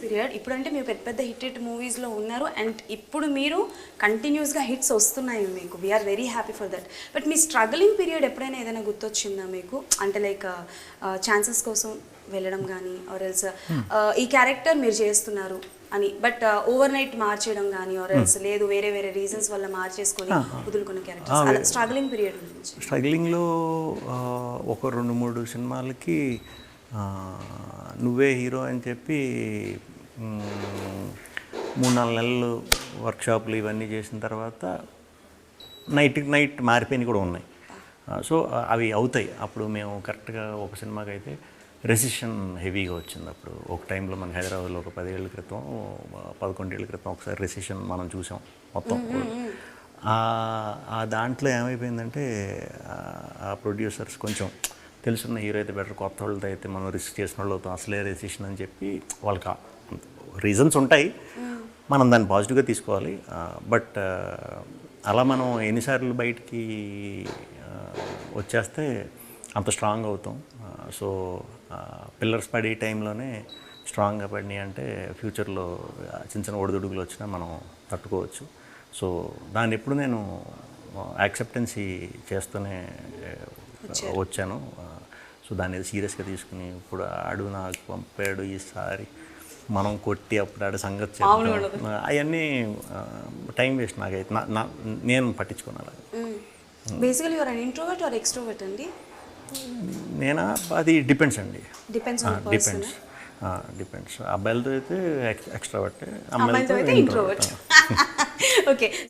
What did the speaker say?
Period ఇప్పుడంటే మీరు పెద్ద పెద్ద హిట్ మూవీస్లో ఉన్నారు అండ్ ఇప్పుడు మీరు కంటిన్యూస్గా హిట్స్ వస్తున్నాయి మీకు. We're very happy for that. But మీ స్ట్రగలింగ్ పీరియడ్ ఎప్పుడైనా ఏదైనా గుర్తొచ్చిందా మీకు? అంటే లైక్ ఛాన్సెస్ కోసం వెళ్ళడం కానీ ఆర్ ఎల్స్ ఈ క్యారెక్టర్ మీరు చేస్తున్నారు అని బట్ ఓవర్ నైట్ మార్చేయడం కానీ ఆర్ ఎల్స్ లేదు వేరే వేరే రీజన్స్ వల్ల మార్చేసుకొని వదులుకున్న క్యారెక్టర్స్ అలా స్ట్రగలింగ్ పీరియడ్ గురించి. స్ట్రగ్లింగ్లో ఒక 2-3 సినిమాలకి నువ్వే హీరో అని చెప్పి 3-4 నెలలు వర్క్షాపులు ఇవన్నీ చేసిన తర్వాత నైట్ మారిపోయినవి కూడా ఉన్నాయి. సో అవి అవుతాయి. అప్పుడు మేము కరెక్ట్గా ఒక సినిమాకి అయితే రెసిషన్ హెవీగా వచ్చింది. అప్పుడు ఒక టైంలో మన హైదరాబాద్లో ఒక 10 ఏళ్ళ క్రితం 11 ఏళ్ళ క్రితం ఒకసారి రెసిషన్ మనం చూసాం మొత్తం. ఆ దాంట్లో ఏమైపోయిందంటే ఆ ప్రొడ్యూసర్స్ కొంచెం తెలుసున్న హీరో అయితే బెటర్, కొత్త వాళ్ళతో అయితే మనం రిస్క్ చేసిన వాళ్ళు అవుతాం, అసలే రెసిషన్ అని చెప్పి వాళ్ళకి రీజన్స్ ఉంటాయి, మనం దాన్ని పాజిటివ్గా తీసుకోవాలి. బట్ అలా మనం ఎన్నిసార్లు బయటికి వచ్చేస్తే అంత స్ట్రాంగ్ అవుతాం. సో పిల్లర్స్ పడే టైంలోనే స్ట్రాంగ్గా పడినాయి అంటే ఫ్యూచర్లో చిన్న చిన్న ఒడిదుడుగులు వచ్చినా మనం తట్టుకోవచ్చు. సో దాన్ని ఎప్పుడు నేను యాక్సెప్టెన్సీ చేస్తూనే వచ్చాను. సో దాన్ని సీరియస్గా తీసుకుని ఇప్పుడు ఆడు నాకు పంపాడు ఈసారి మనం కొట్టి అప్పుడు ఆడ సంగతి చెప్తాం అవన్నీ టైం వేస్ట్ నాకైతే. నేను పట్టించుకున్నాను. Basically your an introvert or extrovert అండి? నేనా అది డిపెండ్స్ అండి. డిపెండ్స్. అబ్బాయిలతో అయితే ఎక్స్ట్రావర్ట్, అమ్మాయిలతో అయితే ఇంట్రోవర్ట్. ఓకే.